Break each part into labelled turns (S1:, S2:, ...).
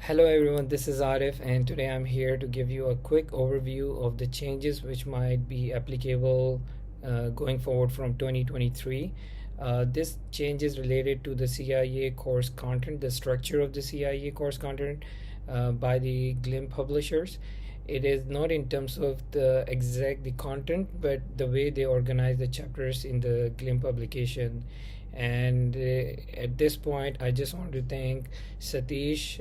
S1: Hello everyone, this is Arif, and today I'm here to give you a quick overview of the changes which might be applicable going forward from 2023. This change is related to the CIA course content, the structure of the CIA course content by the Gleim publishers. It is not in terms of the content, but the way they organize the chapters in the Gleim publication. And at this point, I just want to thank Satish,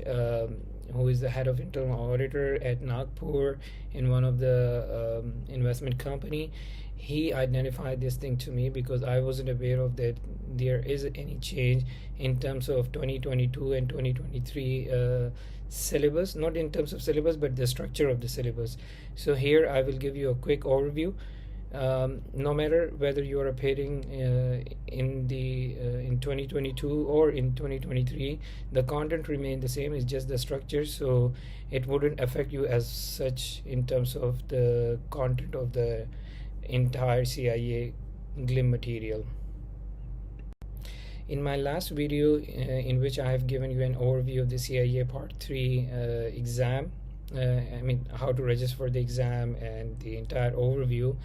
S1: who is the head of internal auditor at Nagpur in one of the investment company. He identified this thing to me because I wasn't aware of that there is any change in terms of 2022 and 2023 syllabus, not in terms of syllabus, but the structure of the syllabus. So here I will give you a quick overview. No matter whether you are appearing in 2022 or in 2023, the content remain the same. It's just the structure, so it wouldn't affect you as such in terms of the content of the entire CIA Gleim material. In my last video, in which I have given you an overview of the CIA Part 3 exam, how to register for the exam and the entire overview.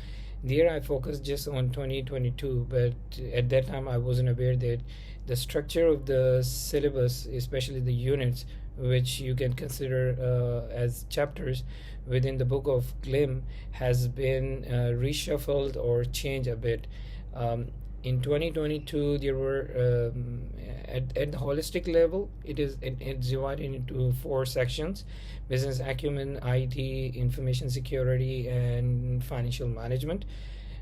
S1: There I focused just on 2022, but at that time I wasn't aware that the structure of the syllabus, especially the units, which you can consider as chapters within the book of Gleim, has been reshuffled or changed a bit. In 2022, there were at the holistic level, it's divided into 4 sections: business acumen, IT, information security, and financial management.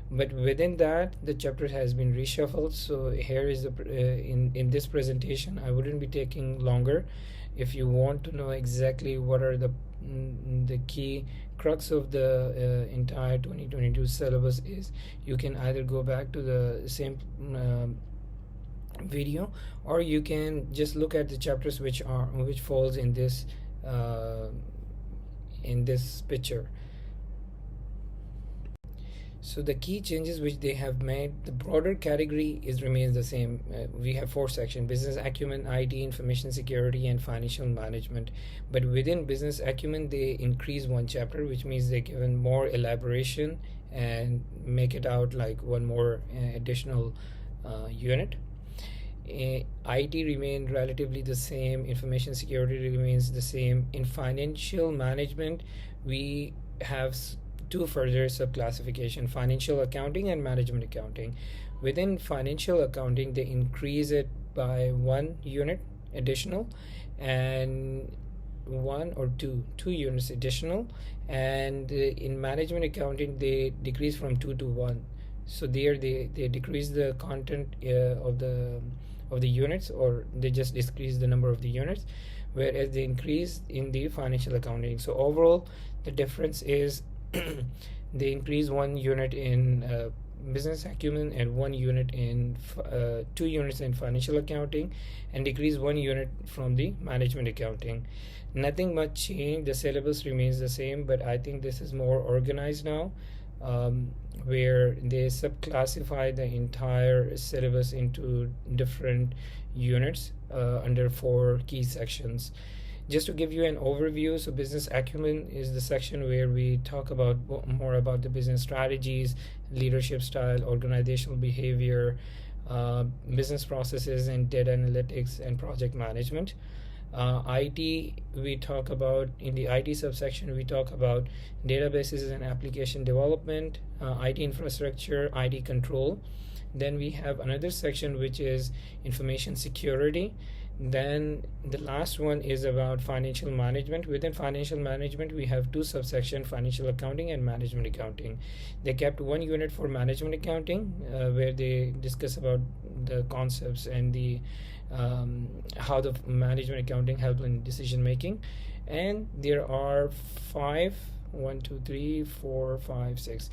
S1: But within that, the chapter has been reshuffled. So here is the in this presentation, I wouldn't be taking longer. If you want to know exactly what are the key crux of the entire 2022 syllabus is, you can either go back to the same video, or you can just look at the chapters which falls in this picture. So the key changes which they have made, the broader category remains the same. We have 4 sections: business acumen, IT, information security, and financial management. But within business acumen, they increase 1 chapter, which means they given more elaboration and make it out like one more additional unit. IT remained relatively the same. Information security remains the same. In financial management, we have 2 further subclassification: financial accounting and management accounting. Within financial accounting, they increase it by 1 unit additional, and 1 or 2 units additional. And in management accounting, they decrease from 2 to 1. So there they decrease the content of the units, or they just decrease the number of the units, whereas they increase in the financial accounting. So overall, the difference is they increase 1 unit in business acumen and 1 unit in 2 units in financial accounting, and decrease 1 unit from the management accounting. Nothing much changed. The syllabus remains the same, but I think this is more organized now, where they subclassify the entire syllabus into different units under 4 key sections. Just to give you an overview, so business acumen is the section where we talk about more about the business strategies, leadership style, organizational behavior, business processes, and data analytics and project management. IT, we talk about, in the IT subsection, we talk about databases and application development, IT infrastructure, IT control. Then we have another section which is information security. Then the last one is about financial management. Within financial management, we have 2 subsections: financial accounting and management accounting. They kept 1 unit for management accounting, where they discuss about the concepts and the how the management accounting help in decision making. And there are 5, 1, 2, 3, 4, 5, 6.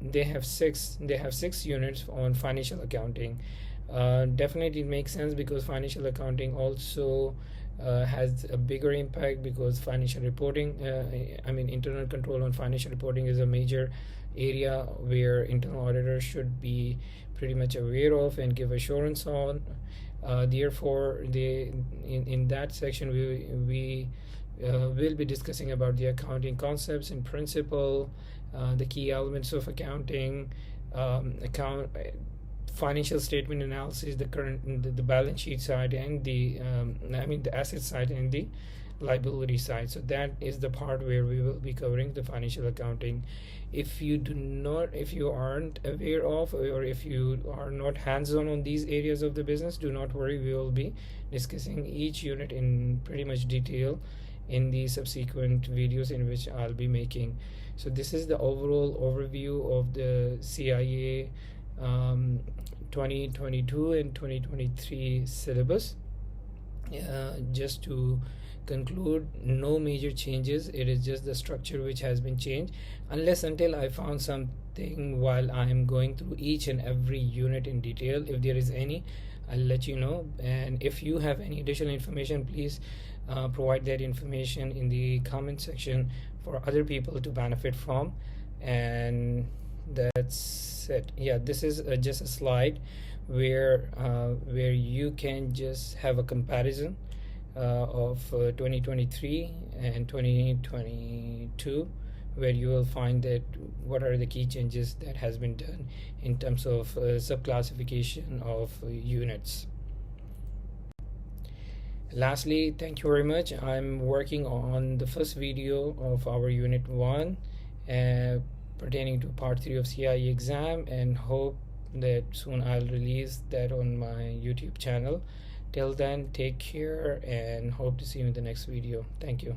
S1: They have 6 units on financial accounting. Definitely it makes sense, because financial accounting also has a bigger impact, because financial reporting, internal control on financial reporting is a major area where internal auditors should be pretty much aware of and give assurance on. Therefore, in that section we will be discussing about the accounting concepts and principle, the key elements of accounting, account financial statement analysis, the balance sheet side, and the asset side and the liability side. So that is the part where we will be covering the financial accounting. If you aren't aware of, or if you are not hands-on on these areas of the business, do not worry, we will be discussing each unit in pretty much detail in the subsequent videos in which I'll be making. So this is the overall overview of the CIA 2022 and 2023 syllabus. Just to conclude, no major changes. It is just the structure which has been changed, unless until I found something while I am going through each and every unit in detail. If there is any, I'll let you know. And if you have any additional information, please provide that information in the comment section for other people to benefit from. And that's it. Yeah, this is just a slide where you can just have a comparison of 2023 and 2022, where you will find that what are the key changes that has been done in terms of subclassification of units. Lastly, thank you very much. I'm working on the first video of our unit 1 pertaining to part 3 of CIA exam, and hope that soon I'll release that on my YouTube channel. Till then, take care and hope to see you in the next video. Thank you.